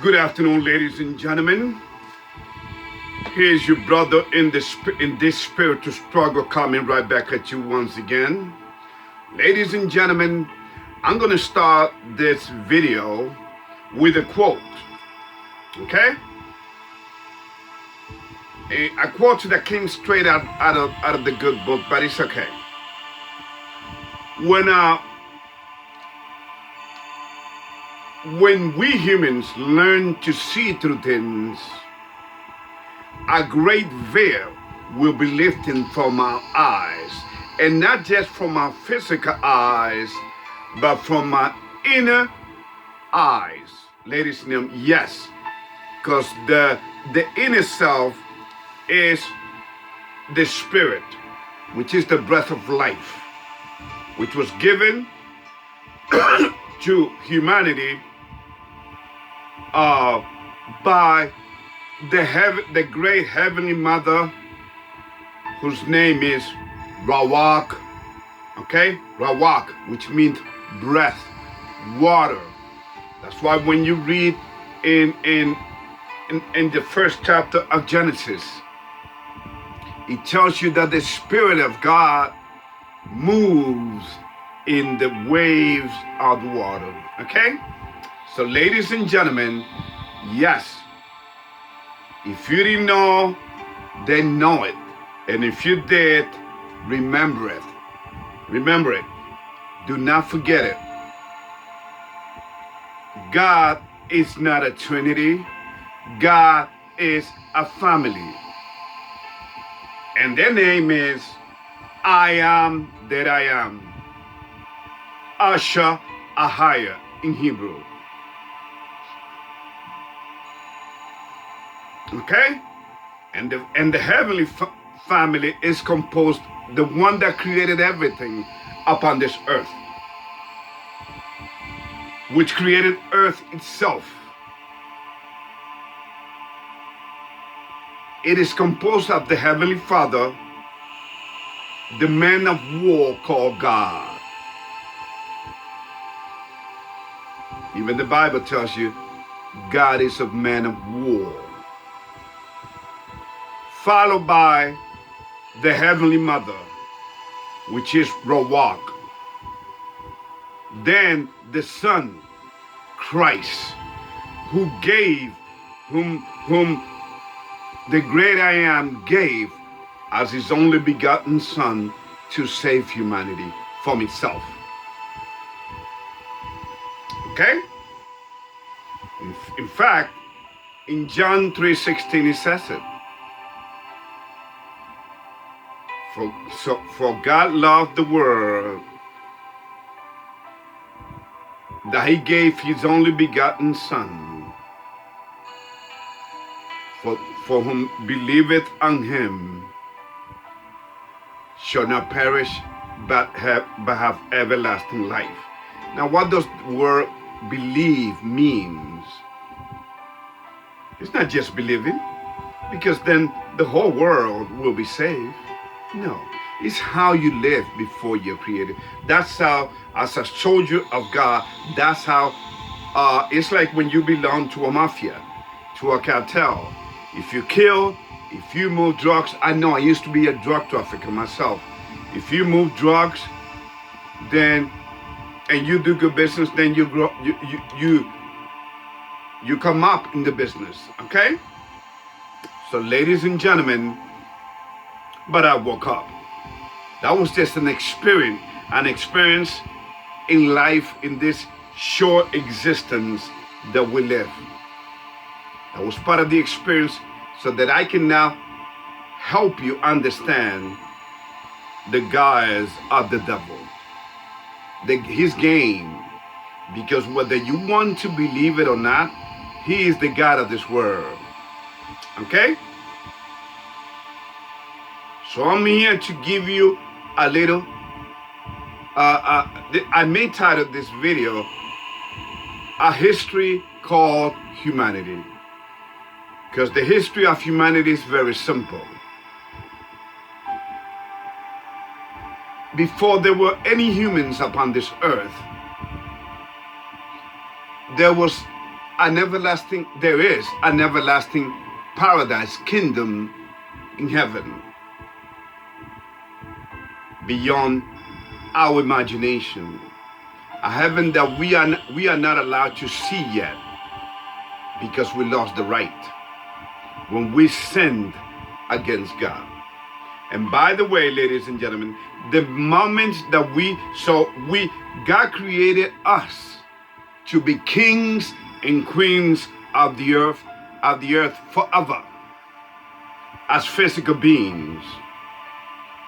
Good afternoon, ladies and gentlemen. Here's your brother in this spiritual struggle coming right back at you once again. Ladies and gentlemen, I'm going to start this video with a quote. Okay? A quote that came straight out of the good book, but it's okay. When we humans learn to see through things, a great veil will be lifted from our eyes, and not just from our physical eyes, but from our inner eyes. Ladies and gentlemen, yes, because the inner self is the spirit, which is the breath of life, which was given to humanity by the great heavenly mother, whose name is Rawak. Okay, Rawak, which means breath, water. That's why when you read in the first chapter of Genesis, it tells you that the Spirit of God moves in the waves of the water. Okay? So, ladies and gentlemen, yes, if you didn't know, then know it. And if you did, remember it. Remember it. Do not forget it. God is not a trinity. God is a family. And their name is I am that I am. Asha Ahaya in Hebrew. Okay? And the heavenly family is composed, the one that created everything upon this earth, which created earth itself. It is composed of the Heavenly Father, the man of war called God. Even the Bible tells you God is a man of war. Followed by the Heavenly Mother, which is Rawak. Then the Son, Christ, whom the great I Am gave as his only begotten Son to save humanity from itself. Okay? In fact, in John 3:16 it says it. For God loved the world that he gave his only begotten Son, for whom believeth on him shall not perish but have everlasting life. Now, what does the word believe means? It's not just believing, because then the whole world will be saved. No, it's how you live before you're created. That's how, as a soldier of God, that's how, it's like when you belong to a mafia, to a cartel. If you kill, if you move drugs, I know I used to be a drug trafficker myself. If you move drugs, then, and you do good business, then you grow, you come up in the business, okay? So, ladies and gentlemen, but I woke up. That was just an experience in life, in this short existence that we live. That was part of the experience, so that I can now help you understand the guise of the devil, his game. Because whether you want to believe it or not, he is the God of this world. Okay? So I'm here to give you a little, I may title this video, A History Called Humanity. Because the history of humanity is very simple. Before there were any humans upon this earth, there was there is an everlasting paradise kingdom in heaven beyond our imagination. A heaven that we are not allowed to see yet because we lost the right when we sinned against God. And by the way, ladies and gentlemen, the moments that God created us to be kings and queens of the earth forever as physical beings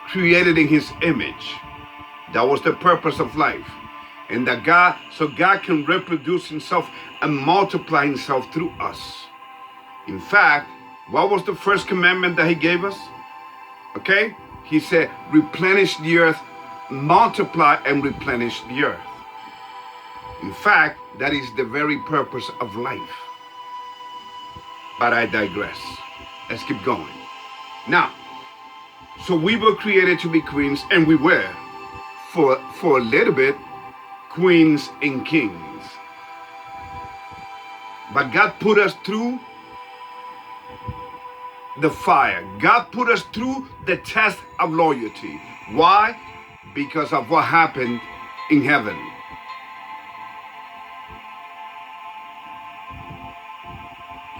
created in his image. That was the purpose of life. And that God can reproduce himself and multiply himself through us. In fact, what was the first commandment that he gave us? Okay? He said, replenish the earth, multiply and replenish the earth. In fact, that is the very purpose of life. But I digress. Let's keep going. Now, so we were created to be queens, and we were, for a little bit, queens and kings. But God put us through the fire. God put us through the test of loyalty. Why? Because of what happened in heaven.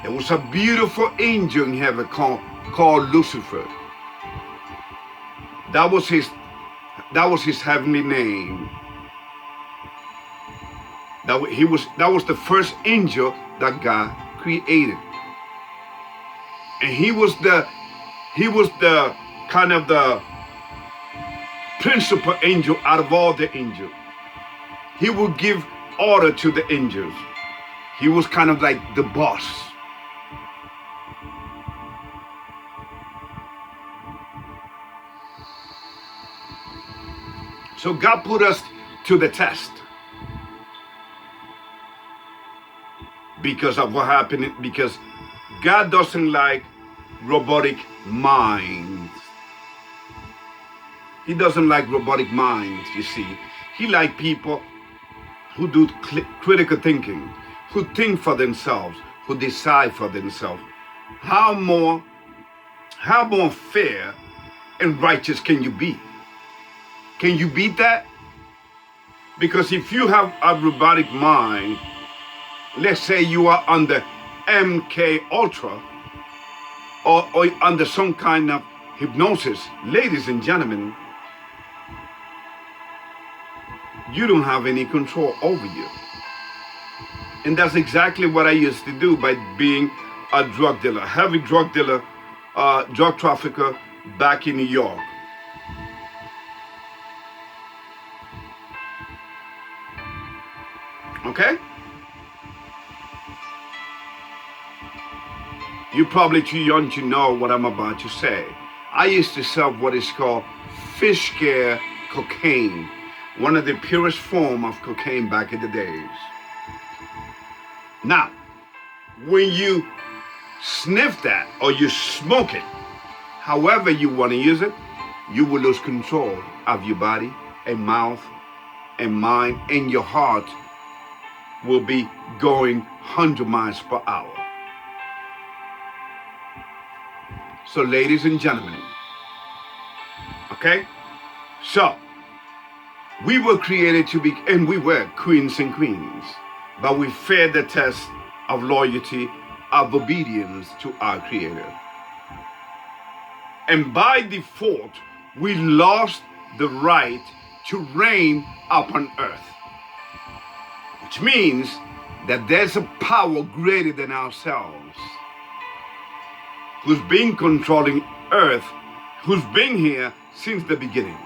There was a beautiful angel in heaven called Lucifer. That was his heavenly name. That was the first angel that God created. And he was the kind of the principal angel out of all the angels. He would give order to the angels. He was kind of like the boss. So God put us to the test because of what happened, because God doesn't like robotic minds. He doesn't like robotic minds, you see. He likes people who do critical thinking, who think for themselves, who decide for themselves. How more fair and righteous can you be? Can you beat that? Because if you have a robotic mind, let's say you are under MK Ultra or under some kind of hypnosis, ladies and gentlemen, you don't have any control over you. And that's exactly what I used to do by being a drug dealer, heavy drug dealer, drug trafficker back in New York. Okay? You're probably too young to know what I'm about to say. I used to sell what is called fish scale cocaine, one of the purest form of cocaine back in the days. Now, when you sniff that or you smoke it, however you want to use it, you will lose control of your body and mouth and mind, and your heart will be going 100 miles per hour. So ladies and gentlemen, okay? So, we were created to be, and we were queens and queens, but we failed the test of loyalty, of obedience to our Creator. And by default, we lost the right to reign upon earth. Which means that there's a power greater than ourselves who's been controlling earth, who's been here since the beginning.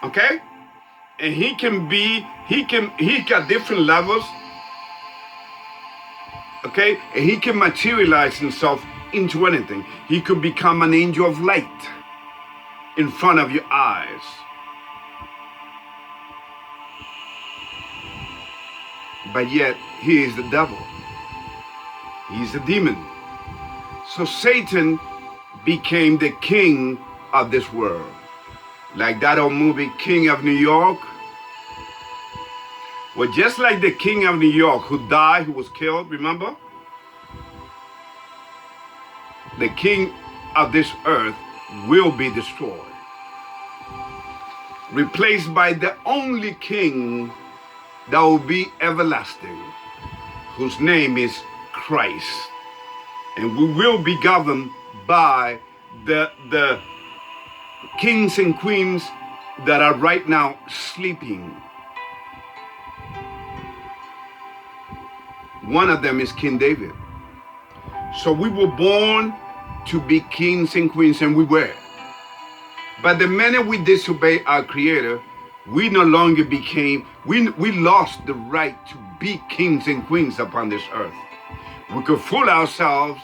Okay? And he got different levels. Okay? And he can materialize himself into anything. He could become an angel of light in front of your eyes. But yet, he is the devil. He's a demon. So Satan became the king of this world. Like that old movie, King of New York. Well, just like the king of New York who died, who was killed, remember? The king of this earth will be destroyed, replaced by the only king that will be everlasting, whose name is Christ. And we will be governed by the kings and queens that are right now sleeping. One of them is King David. So we were born to be kings and queens, and we were. But the minute we disobey our Creator, we no longer became, we lost the right to be kings and queens upon this earth. We could fool ourselves,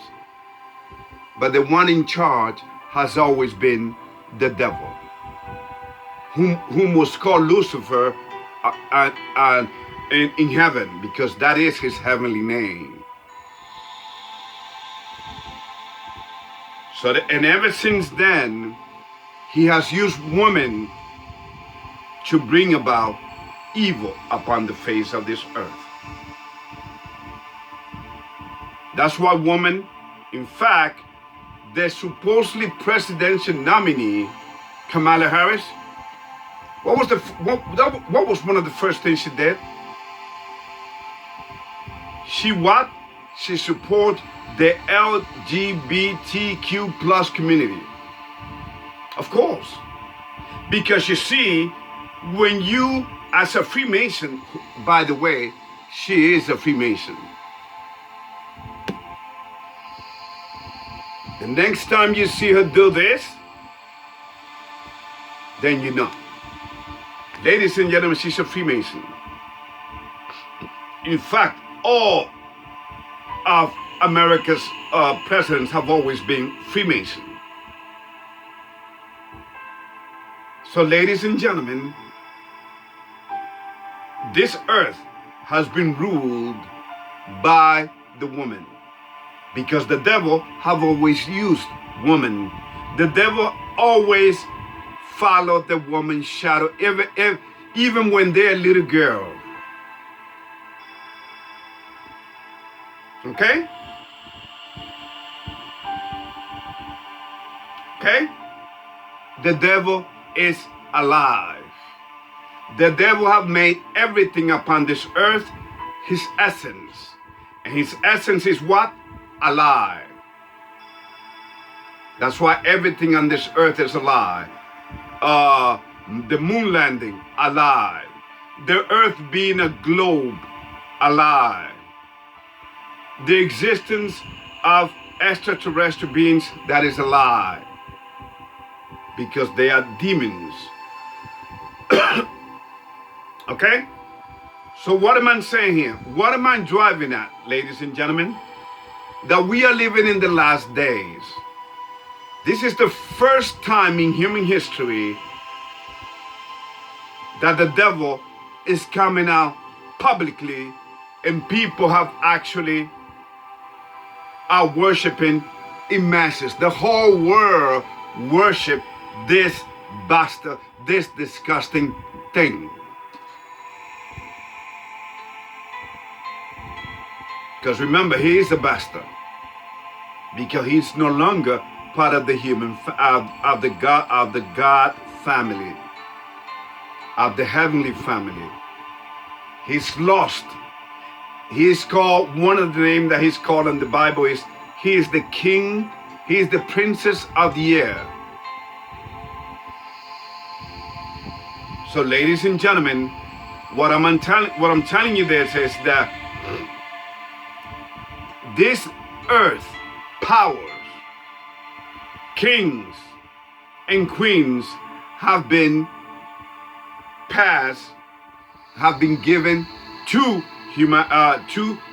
but the one in charge has always been the devil, whom was called Lucifer in heaven, because that is his heavenly name. So, and ever since then, he has used women to bring about evil upon the face of this earth. That's why women, in fact, the supposedly presidential nominee, Kamala Harris, what was one of the first things she did? She what? She support the LGBTQ plus community. Of course. Because you see, when you, as a Freemason, by the way, she is a Freemason. The next time you see her do this, then you know. Ladies and gentlemen, she's a Freemason. In fact, all of America's presidents have always been Freemason. So, ladies and gentlemen, this earth has been ruled by the woman, because the devil have always used woman. The devil always followed the woman's shadow, even when they're a little girl. Okay? Okay? The devil is alive. The devil have made everything upon this earth his essence. And his essence is what? Alive. That's why everything on this earth is alive. The moon landing, alive. The earth being a globe, alive. The existence of extraterrestrial beings, that is alive. Because they are demons. Okay? So what am I saying here? What am I driving at, ladies and gentlemen? That we are living in the last days. This is the first time in human history that the devil is coming out publicly, and people have actually are worshiping in masses. The whole world worship this bastard, this disgusting thing. Because remember, he is a bastard. Because he's no longer part of the human, of the God family, of the heavenly family. He's lost. He is called, one of the names that he's called in the Bible is, he is the king, he is the princess of the air. So ladies and gentlemen, what I'm telling you this is that this earth powers, kings and queens have been passed, have been given to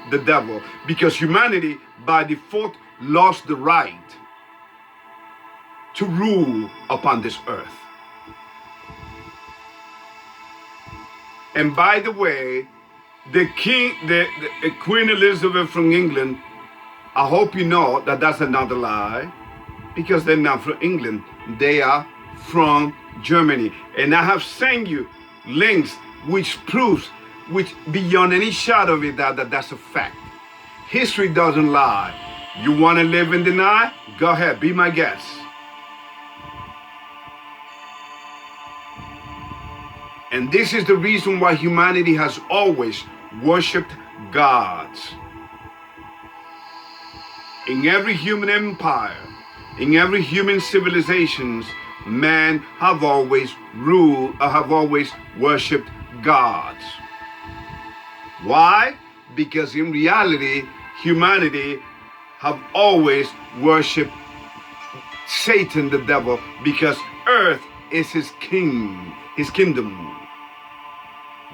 the devil, because humanity by default lost the right to rule upon this earth. And by the way, the Queen Elizabeth from England, I hope you know that that's another lie, because they're not from England, they are from Germany. And I have sent you links which proves which beyond any shadow of a doubt that's a fact. History doesn't lie. You want to live in denial? Go ahead, be my guest. And this is the reason why humanity has always worshipped gods. In every human empire, in every human civilizations, man have always ruled or have always worshipped gods. Why? Because in reality, humanity have always worshipped Satan, the devil, because earth is his kingdom.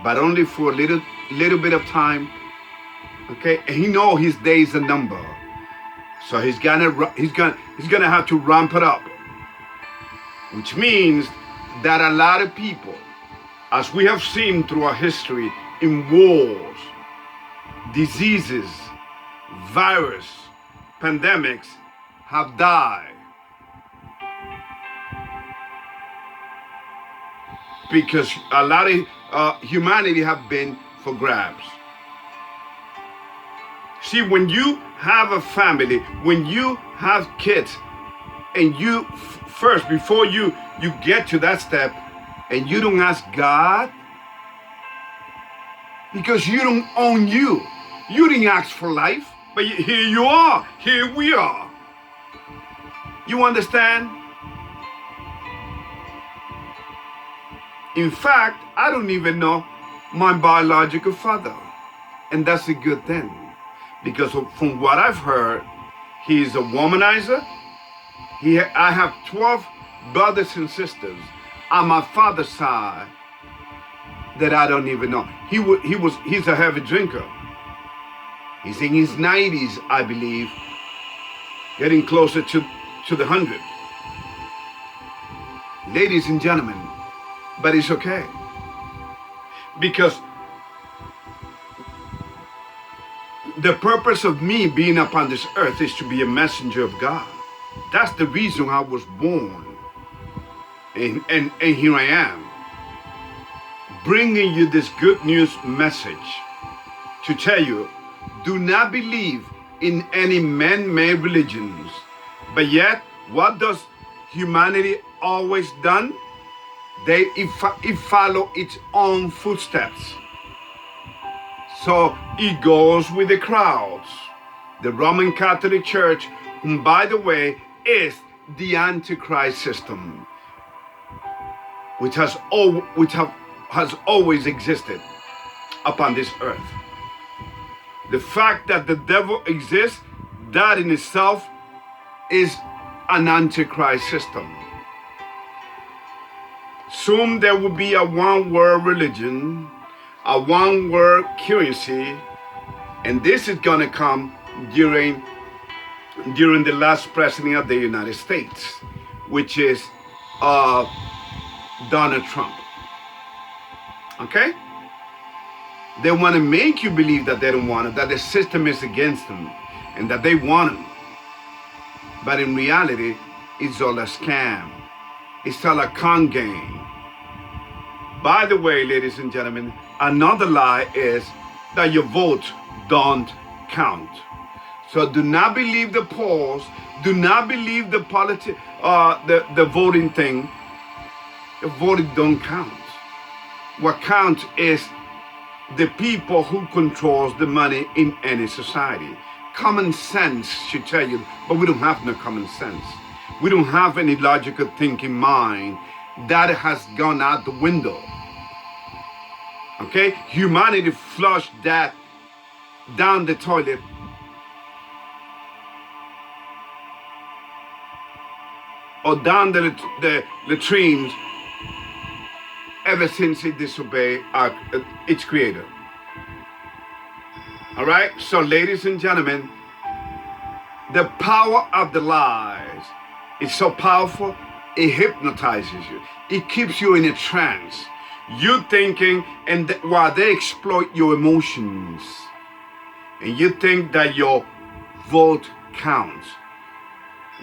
But only for a little bit of time. Okay, and he knows his days are numbered. So he's gonna have to ramp it up. Which means that a lot of people, as we have seen through our history, in wars, diseases, virus, pandemics, have died. Because a lot of humanity have been for grabs. See, when you have a family, when you have kids, and you first, before you get to that step, and you don't ask God, because you don't own you. You didn't ask for life, but here you are. Here we are. You understand? In fact, I don't even know my biological father. And that's a good thing. Because from what I've heard, he's a womanizer. I have 12 brothers and sisters on my father's side that I don't even know. He's a heavy drinker. He's in his 90s, I believe, getting closer to the 100. Ladies and gentlemen, but it's okay. Because the purpose of me being upon this earth is to be a messenger of God. That's the reason I was born. And here I am, bringing you this good news message to tell you, do not believe in any man-made religions. But yet, what does humanity always done? It follow its own footsteps. So it goes with the crowds. The Roman Catholic Church, whom by the way is the Antichrist system, which has always existed upon this earth. The fact that the devil exists, that in itself is an Antichrist system. Soon there will be a one-world religion, a one-world currency, and this is going to come during the last president of the United States, which is Donald Trump. Okay? They want to make you believe that they don't want it, that the system is against them, and that they want them. But in reality, it's all a scam. It's all a con game. By the way, ladies and gentlemen, another lie is that your votes don't count. So do not believe the polls. Do not believe the voting thing. The voting don't count. What counts is the people who controls the money in any society. Common sense should tell you, but we don't have no common sense. We don't have any logical thinking mind. That has gone out the window. Okay? Humanity flushed that down the toilet. Or down the latrines ever since it disobeyed its creator. All right? So ladies and gentlemen, the power of the lies is so powerful, it hypnotizes you. It keeps you in a trance. You thinking, and while they exploit your emotions, and you think that your vote counts.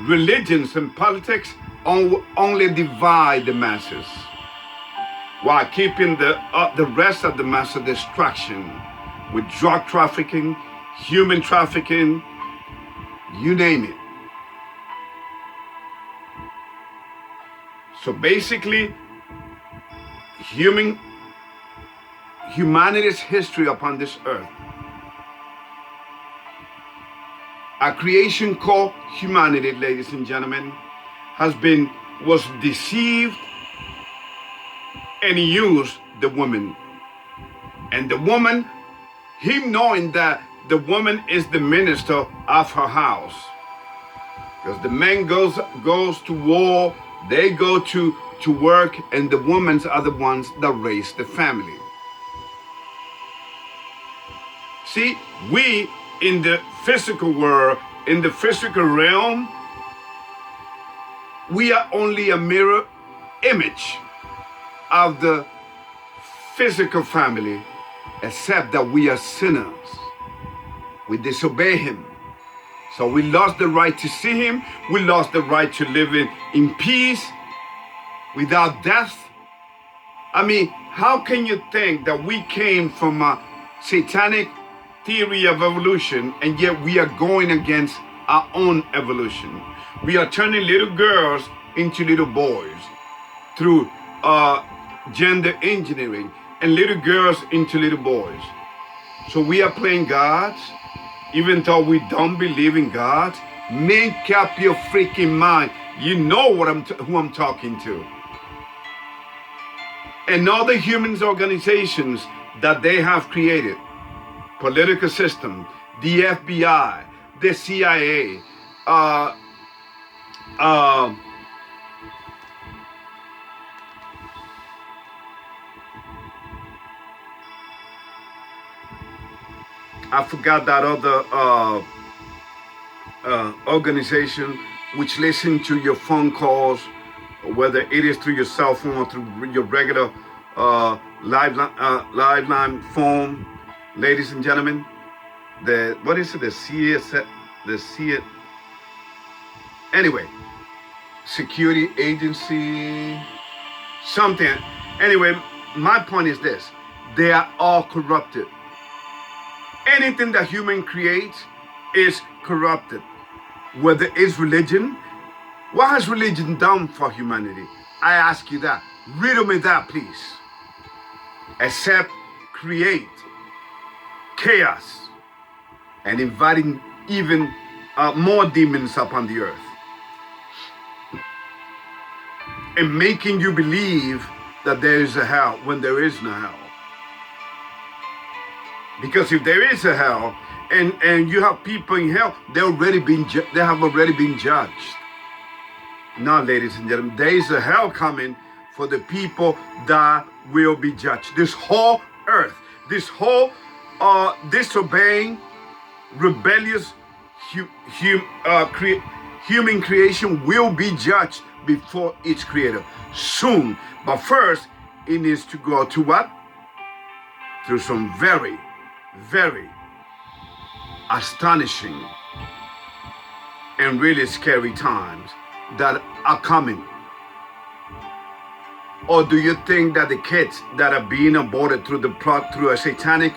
Religions and politics only divide the masses. while keeping the rest of the mass of destruction with drug trafficking, human trafficking, you name it. So basically, humanity's history upon this earth, a creation called humanity, ladies and gentlemen, was deceived and used the woman. And the woman, him knowing that the woman is the minister of her house. Because the man goes to war, they go to work, and the women are the ones that raise the family. See, we in the physical world, in the physical realm, we are only a mirror image of the physical family, except that we are sinners. We disobey him. So we lost the right to see him. We lost the right to live in peace without death. I mean, how can you think that we came from a satanic theory of evolution, and yet we are going against our own evolution? We are turning little girls into little boys through gender engineering, and little girls into little boys. So we are playing gods, even though we don't believe in God. Make up your freaking mind. You know who I'm talking to. And all the human organizations that they have created, political system, the FBI, the CIA, I forgot that other organization which listen to your phone calls, whether it is through your cell phone or through your regular lifeline phone. Ladies and gentlemen, what is it? Anyway, security agency, something. Anyway, my point is this: they are all corrupted. Anything that human creates is corrupted. Whether it's religion, what has religion done for humanity? I ask you that. Riddle me that, please. Except create chaos and inviting even more demons upon the earth, and making you believe that there is a hell when there is no hell. Because if there is a hell and you have people in hell, they have already been judged. Now, ladies and gentlemen, there is a hell coming for the people that will be judged. This whole earth, this whole disobeying, rebellious human creation will be judged before its creator soon. But first, it needs to go to what? Through some very, very astonishing and really scary times that are coming. Or do you think that the kids that are being aborted through a satanic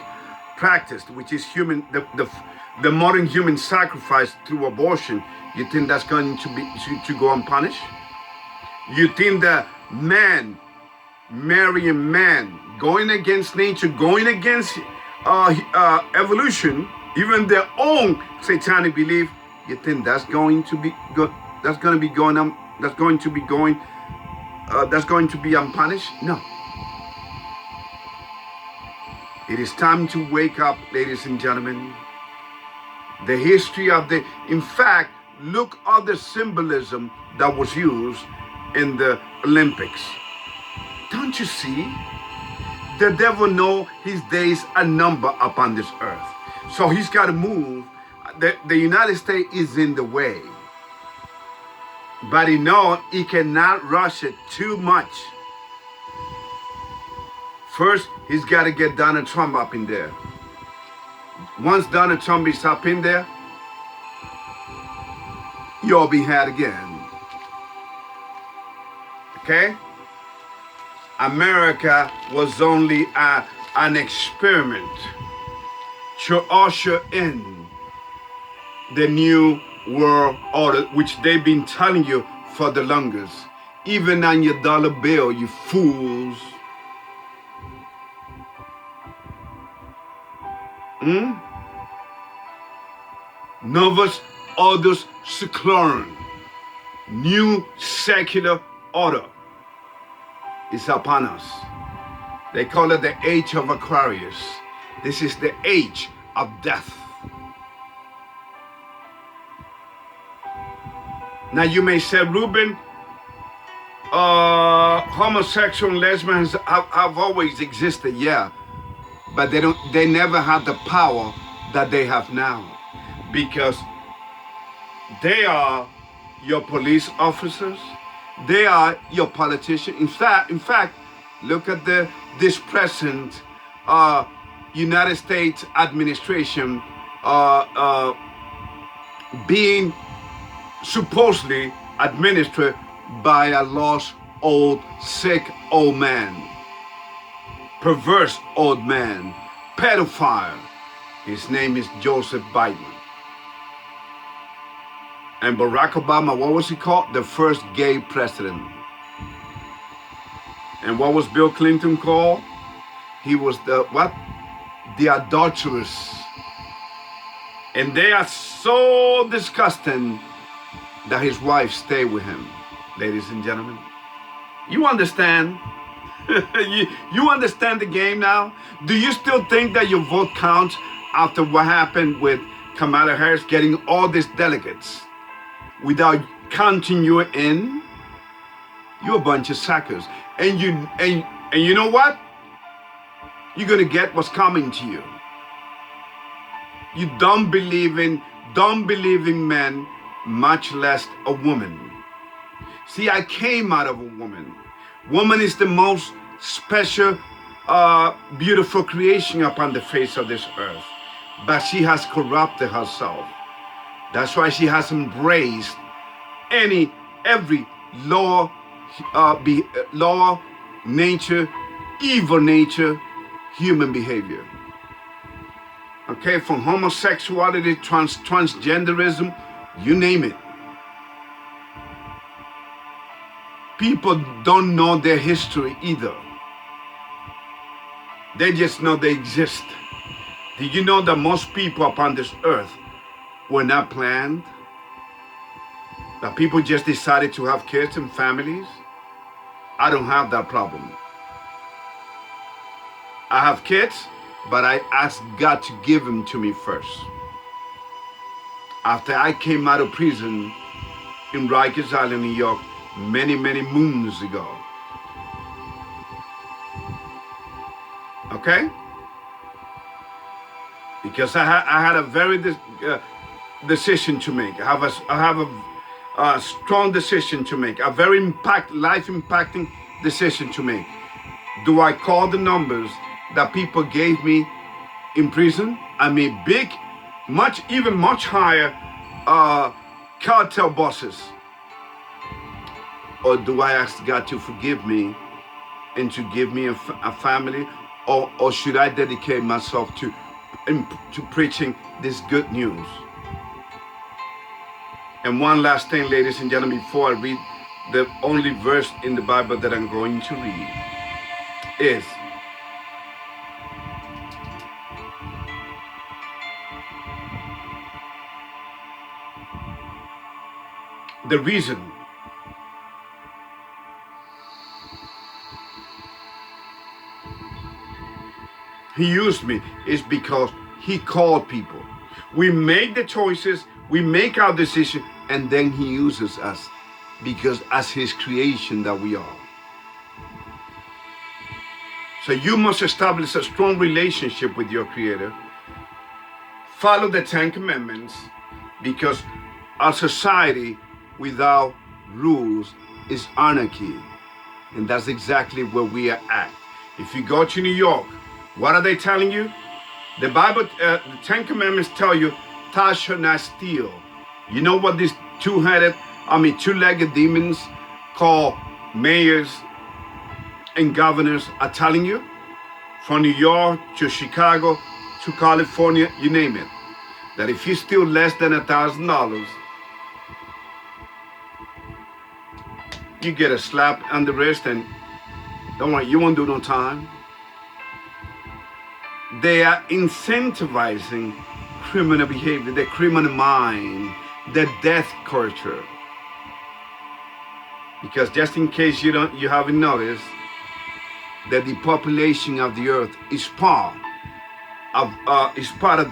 practice, which is the modern human sacrifice through abortion, you think that's going to go unpunished? You think that man marrying man, going against nature, going against evolution, even their own satanic belief, you think that's going to be good? That's going to be unpunished? No. It is time to wake up, ladies and gentlemen. The history of in fact, look at the symbolism that was used in the Olympics. Don't you see? The devil knows his days are numbered upon this earth. So he's got to move. The United States is in the way. But he knows he cannot rush it too much. First, he's got to get Donald Trump up in there. Once Donald Trump is up in there, you'll be had again. Okay? America was only an experiment to usher in the new world order, which they've been telling you for the longest. Even on your dollar bill, you fools. Novus Ordus Seclorum, new secular order, is upon us. They call it the age of Aquarius. This is the age of death. Now you may say, Ruben, homosexual and lesbians have always existed, yeah, but they never had the power that they have now, because they are your police officers, they are your politicians. In fact, look at this present United States administration being supposedly administered by a lost, old, sick old man, perverse old man, pedophile. His name is Joseph Biden. And Barack Obama, what was he called? The first gay president. And what was Bill Clinton called? He was the what? The adulteress. And they are so disgusting that his wife stayed with him. Ladies and gentlemen, you understand? you understand the game now? Do you still think that your vote counts after what happened with Kamala Harris getting all these delegates without counting you in? You're a bunch of suckers. And you know what? You're gonna get what's coming to you. You don't believe in men, much less a woman. See, I came out of a woman. Woman is the most special, beautiful creation upon the face of this earth. But she has corrupted herself. That's why she has embraced every lower nature, evil nature, human behavior. Okay, from homosexuality, transgenderism, you name it. People don't know their history either. They just know they exist. Did you know that most people upon this earth were not planned? That people just decided to have kids and families? I don't have that problem. I have kids, but I asked God to give them to me first. After I came out of prison in Rikers Island, New York, many moons ago. Okay? Because I had a very decision to make. I have a strong decision to make. A very life impacting decision to make. Do I call the numbers that people gave me in prison? I mean, big, even much higher cartel bosses. Or do I ask God to forgive me and to give me a family? Or should I dedicate myself to preaching this good news? And one last thing, ladies and gentlemen, before I read the only verse in the Bible that I'm going to read, is the reason He used me is because He called people. We make the choices, we make our decision, and then He uses us because as His creation that we are. So you must establish a strong relationship with your Creator. Follow the 10 Commandments, because our society without rules is anarchy. And that's exactly where we are at. If you go to New York, what are they telling you? The Bible, the 10 Commandments tell you, thou shalt not steal. You know what these two-legged demons called mayors and governors are telling you, from New York to Chicago to California, you name it, that if you steal less than $1,000, you get a slap on the wrist and don't worry, you won't do no time. They are incentivizing criminal behavior, the criminal mind, the death culture. Because just in case you haven't noticed, that the population of the earth is part of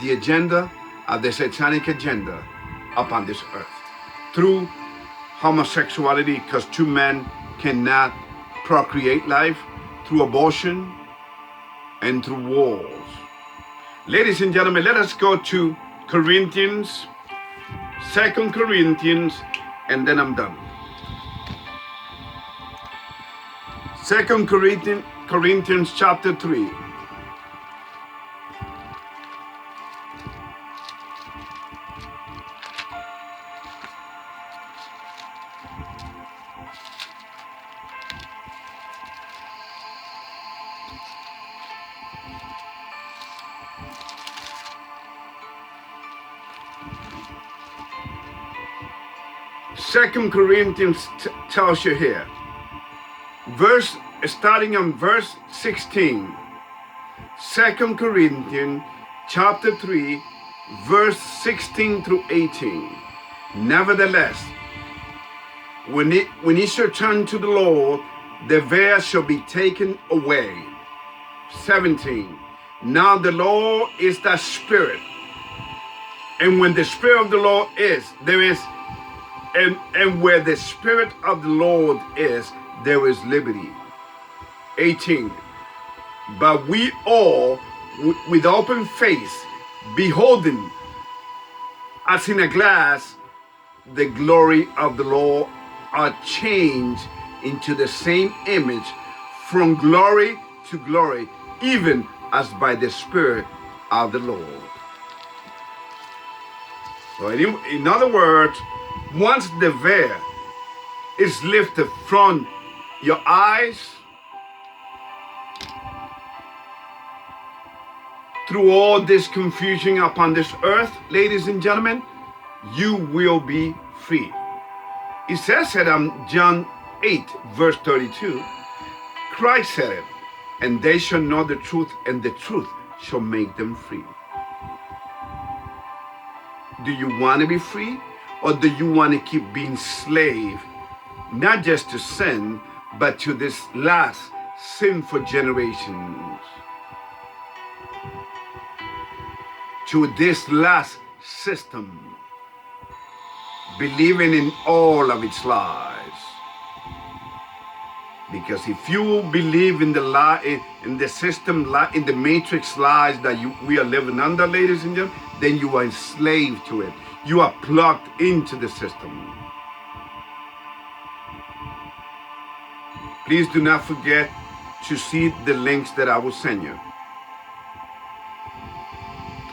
the agenda of the satanic agenda upon this earth through homosexuality, because two men cannot procreate life, through abortion, and through wars. Ladies and gentlemen, let us go to Corinthians, 2 Corinthians, and then I'm done. 2 Corinthians chapter 3. Second Corinthians tells you here, starting on verse 16, 2 Corinthians chapter 3, verse 16 through 18. Nevertheless, when ye shall turn to the Lord, the veil shall be taken away. 17. Now the Lord is the Spirit, and when the Spirit of the Lord is, there is, and where the Spirit of the Lord is, there is liberty. 18. But we all, with open face, beholding, as in a glass, the glory of the Lord, are changed into the same image from glory to glory, even as by the Spirit of the Lord. So in other words, once the veil is lifted from your eyes, through all this confusion upon this earth, ladies and gentlemen, you will be free. It says it in John 8, verse 32. Christ said it, and they shall know the truth, and the truth shall make them free. Do you want to be free? Or do you want to keep being slave, not just to sin, but to this last sinful generations? To this last system, believing in all of its lies. Because if you believe in the lie, in the system, in the matrix lies that we are living under, ladies and gentlemen, then you are enslaved to it. You are plugged into the system. Please do not forget to see the links that I will send you.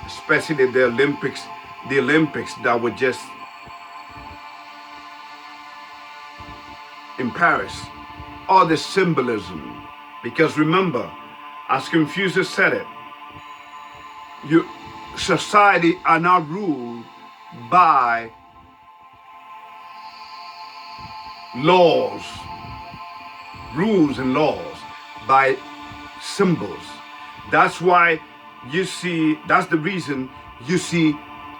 Especially the Olympics that were just in Paris. All the symbolism. Because remember, as Confucius said it, society are not ruled by laws, rules and laws, by symbols. That's why you see, that's the reason you see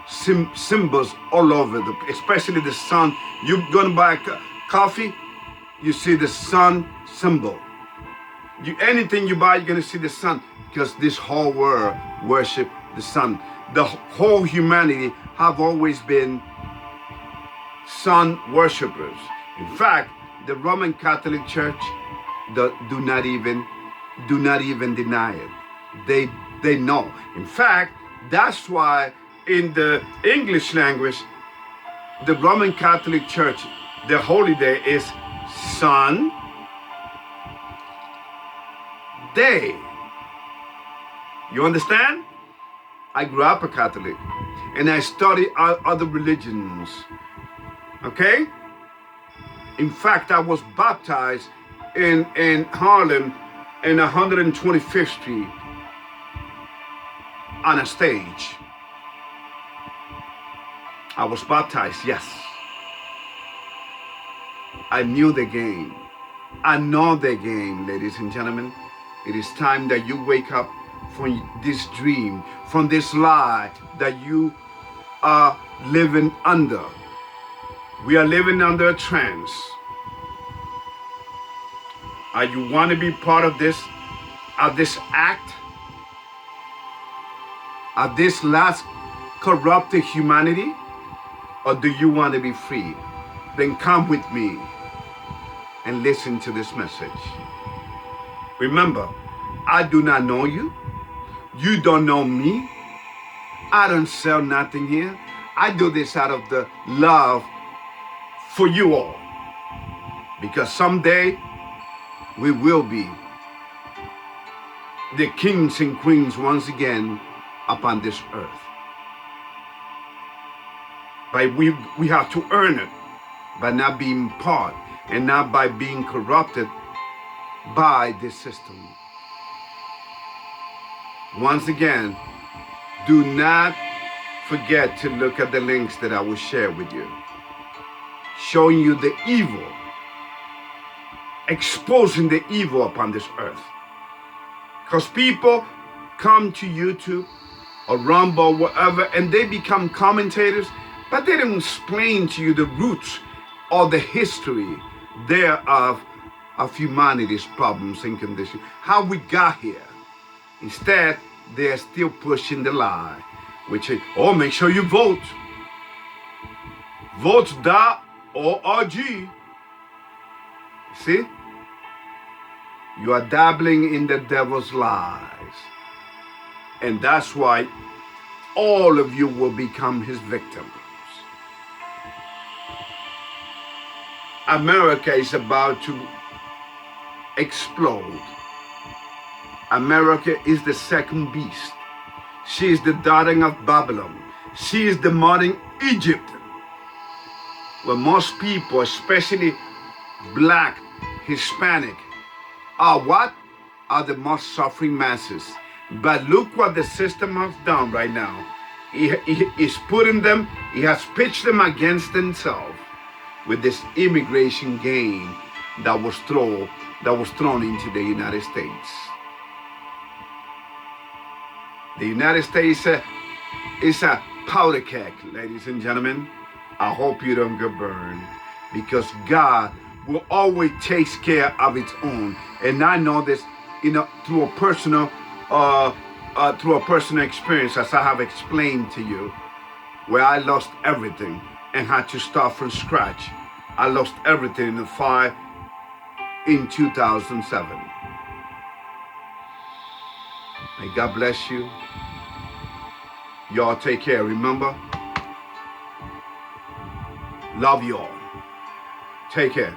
symbols all over, especially the sun. You're gonna buy coffee, you see the sun symbol. Anything you buy, you're gonna see the sun, because this whole world worship the sun. The whole humanity have always been sun worshippers. In fact, the Roman Catholic Church do not even deny it. They know. In fact, that's why in the English language, the Roman Catholic Church, the holy day is Sun Day. You understand? I grew up a Catholic, and I studied other religions, okay? In fact, I was baptized in Harlem in 125th Street on a stage. I was baptized, yes. I knew the game. I know the game, ladies and gentlemen. It is time that you wake up from this dream, from this lie that you are living under. We are living under a trance. Are you want to be part of this act? Of this last corrupted humanity? Or do you want to be free? Then come with me and listen to this message. Remember, I do not know you. You don't know me. I don't sell nothing here. I do this out of the love for you all. Because someday we will be the kings and queens once again upon this earth. But we have to earn it by not being part and not by being corrupted by this system. Once again, do not forget to look at the links that I will share with you, showing you the evil, exposing the evil upon this earth. Because people come to YouTube or Rumble, whatever, and they become commentators, but they don't explain to you the roots or the history thereof of humanity's problems and conditions, how we got here. Instead, they're still pushing the lie, which is, oh, make sure you vote. Votes.org. See? You are dabbling in the devil's lies. And that's why all of you will become his victims. America is about to explode. America is the second beast. She is the daughter of Babylon. She is the modern Egypt. Where most people, especially black, Hispanic, are what? Are the most suffering masses. But look what the system has done right now. He's putting them, he has pitched them against themselves with this immigration game that was thrown into the United States. The United States is a powder keg, ladies and gentlemen. I hope you don't get burned, because God will always take care of its own. And I know this, through a personal experience, as I have explained to you, where I lost everything and had to start from scratch. I lost everything in the fire in 2007. May God bless you. Y'all take care. Remember, love you all. Take care.